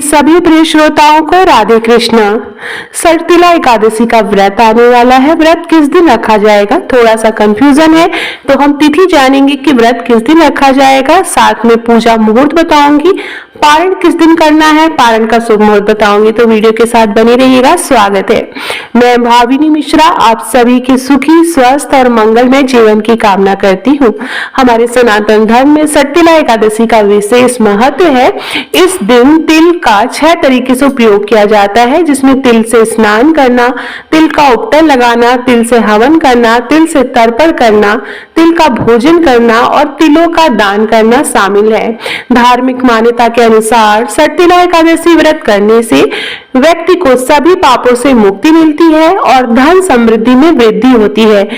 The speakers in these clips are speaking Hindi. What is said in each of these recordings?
सभी प्रिय श्रोताओं को राधे कृष्ण। सरतिला एकादशी का व्रत आने वाला है। व्रत किस दिन रखा जाएगा, थोड़ा सा कंफ्यूजन है, तो हम तिथि जानेंगे कि व्रत किस दिन रखा जाएगा, साथ में पूजा मुहूर्त बताऊंगी, पारण किस दिन करना है, पारण का शुभ मुहूर्त बताऊंगी। तो वीडियो के साथ बने रहिएगा। स्वागत है, मैं भाविनी मिश्रा आप सभी के सुखी, स्वस्थ और मंगलमय जीवन की कामना करती हूँ। हमारे सनातन धर्म में सरतिला एकादशी का विशेष महत्व है। इस दिन तिल का 6 तरीके से उपयोग किया जाता है, जिसमें तिल से स्नान करना, तिल का उपटन लगाना, तिल से हवन करना, तिल से तर्पण करना, तिल का भोजन करना और तिलों का दान करना शामिल है। धार्मिक मान्यता के अनुसार सरतिला एकादशी व्रत करने से व्यक्ति को सभी पापों से मुक्ति मिलती है और धन समृद्धि में वृद्धि होती है।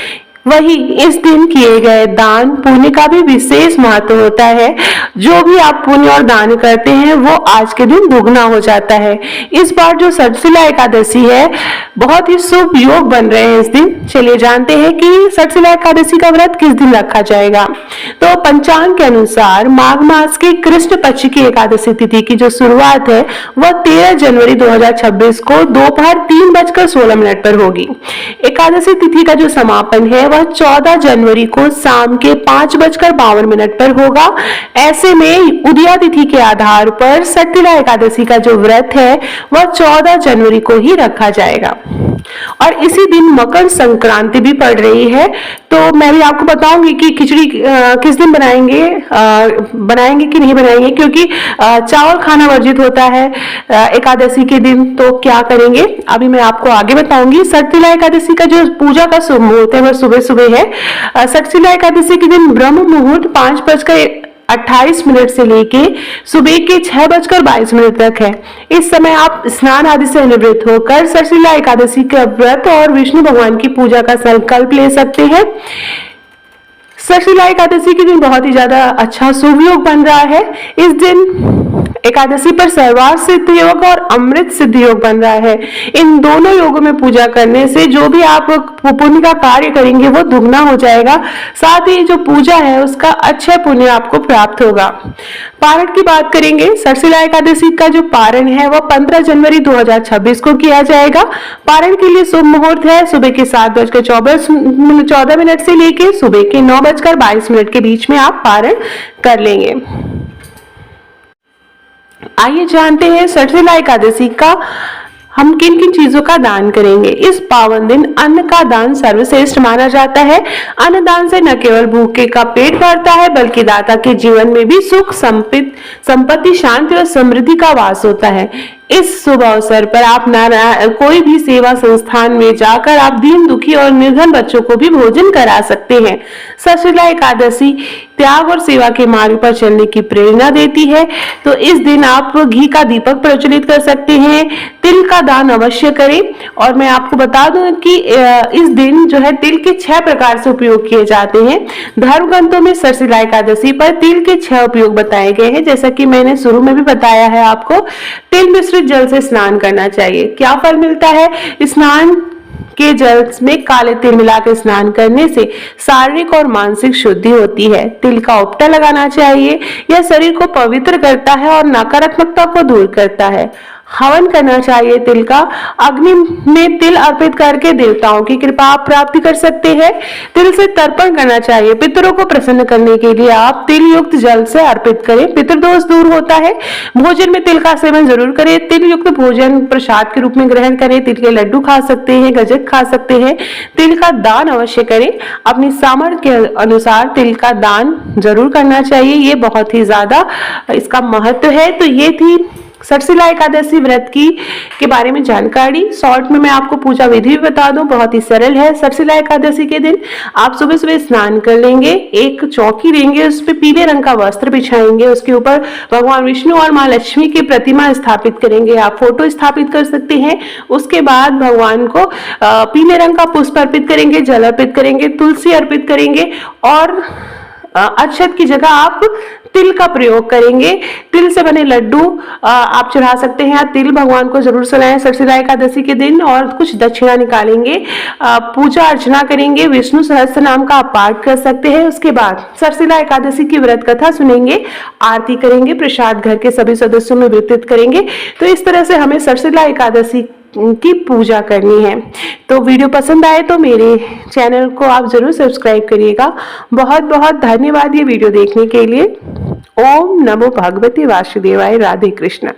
वही इस दिन किए गए दान पुण्य का भी विशेष महत्व होता है। जो भी आप पुण्य और दान करते हैं वो आज के दिन दुगना हो जाता है। इस बार जो सरतिला एकादशी है, बहुत ही शुभ योग बन रहे हैं इस दिन। चलिए जानते हैं कि सरतिला एकादशी का व्रत किस दिन रखा जाएगा। तो पंचांग के अनुसार माघ मास की कृष्ण पक्ष की एकादशी तिथि की जो शुरुआत है वह 13 जनवरी 2026 को दोपहर 3:16 पर होगी। एकादशी तिथि का जो समापन है 14 जनवरी को शाम के 5:52 पर होगा। ऐसे में उदया तिथि के आधार पर सरतिला एकादशी का जो व्रत है वह 14 जनवरी को ही रखा जाएगा। और इसी दिन मकर संक्रांति भी पड़ रही है, तो मैं भी आपको बताऊंगी कि खिचड़ी किस दिन बनाएंगे कि नहीं बनाएंगे, क्योंकि चावल खाना वर्जित होता है एकादशी के दिन। तो क्या करेंगे अभी मैं आपको आगे बताऊंगी। सरतिला एकादशी का जो पूजा का शुभ मुहूर्त है वह सुबह सुबह है। सरतिला एकादशी के दिन ब्रह्म मुहूर्त 5:28 से लेके सुबह के 6:22 तक है। इस समय आप स्नान आदि से निवृत्त होकर सरतिला एकादशी का व्रत और विष्णु भगवान की पूजा का संकल्प ले सकते हैं। सरतिला एकादशी के दिन बहुत ही ज्यादा अच्छा शुभ योग बन रहा है। इस दिन एकादशी पर सर्वार्थ सिद्ध योग और अमृत सिद्ध योग बन रहा है। इन दोनों योगों में पूजा करने से जो भी आप पुण्य का कार्य करेंगे वो दुगना हो जाएगा। साथ ही जो पूजा है उसका अच्छा पुण्य आपको प्राप्त होगा। पारण की बात करेंगे, सरतिला एकादशी का जो पारण है वह 15 जनवरी 2026 को किया जाएगा। पारण के लिए शुभ मुहूर्त है सुबह के 7:14 से लेके सुबह के 9:22 के बीच में आप पारण कर लेंगे। आइए जानते हैं सरतिला एकादशी का हम किन किन चीजों का दान करेंगे। इस पावन दिन अन्न का दान सर्वश्रेष्ठ माना जाता है। अन्न दान से न केवल भूखे का पेट भरता है बल्कि दाता के जीवन में भी सुख, संपत्ति, शांति और समृद्धि का वास होता है। इस शुभ अवसर पर आप कोई भी सेवा संस्थान में जाकर आप दीन, दुखी और निर्धन बच्चों को भी भोजन करा सकते हैं। सरतिला एकादशी त्याग और सेवा के मार्ग पर चलने की प्रेरणा देती है। तो इस दिन आप घी का दीपक प्रज्वलित कर सकते हैं, तिल का दान अवश्य करें। और मैं आपको बता दूं कि इस दिन जो है तिल के 6 प्रकार से उपयोग किए जाते हैं। धर्म ग्रंथों में सरतिला एकादशी पर तिल के 6 उपयोग बताए गए हैं। जैसा कि मैंने शुरू में भी बताया है आपको, तिल मिश्रित जल से स्नान करना चाहिए। क्या फल मिलता है? स्नान के जल में काले तिल मिलाकर स्नान करने से शारीरिक और मानसिक शुद्धि होती है। तिल का उपटा लगाना चाहिए, यह शरीर को पवित्र करता है और नकारात्मकता को दूर करता है। हवन करना चाहिए तिल का। अग्नि में तिल अर्पित करके देवताओं की कृपा आप प्राप्ति कर सकते हैं। तिल से तर्पण करना चाहिए। पितरों को प्रसन्न करने के लिए आप तिल युक्त जल से अर्पित करें, पितृदोष दूर होता है। भोजन में तिल का सेवन जरूर करें। तिल युक्त भोजन प्रसाद के रूप में ग्रहण करें। तिल के लड्डू खा सकते हैं, गजक खा सकते हैं। तिल का दान अवश्य करें। अपनी सामर्थ्य के अनुसार तिल का दान जरूर करना चाहिए। ये बहुत ही ज्यादा इसका महत्व है। तो ये थी सरतिला एकादशी व्रत के बारे में जानकारी। शॉर्ट में मैं आपको पूजा विधि भी बता दूं, बहुत ही सरल है। सरतिला एकादशी के दिन आप सुबह सुबह स्नान कर लेंगे, एक चौकी लेंगे, उस पर पीले रंग का वस्त्र बिछाएंगे, उसके ऊपर भगवान विष्णु और माँ लक्ष्मी की प्रतिमा स्थापित करेंगे। आप फोटो स्थापित कर सकते हैं। उसके बाद भगवान को पीले रंग का पुष्प अर्पित करेंगे, जल अर्पित करेंगे, तुलसी अर्पित करेंगे और अक्षत की जगह आप तिल का प्रयोग करेंगे। तिल से बने लड्डू आप चढ़ा सकते हैं, या तिल भगवान को जरूर चढ़ाएं सरसिला एकादशी के दिन, और कुछ दक्षिणा निकालेंगे। पूजा अर्चना करेंगे, विष्णु सहस्त्र नाम का आप पाठ कर सकते हैं। उसके बाद सरसिला एकादशी की व्रत कथा सुनेंगे, आरती करेंगे, प्रसाद घर के सभी सदस्यों में वितरित करेंगे। तो इस तरह से हमें सरसिला एकादशी की पूजा करनी है। तो वीडियो पसंद आए तो मेरे चैनल को आप जरूर सब्सक्राइब करिएगा। बहुत बहुत धन्यवाद ये वीडियो देखने के लिए। ओम नमो भगवते वासुदेवाय। राधे कृष्ण।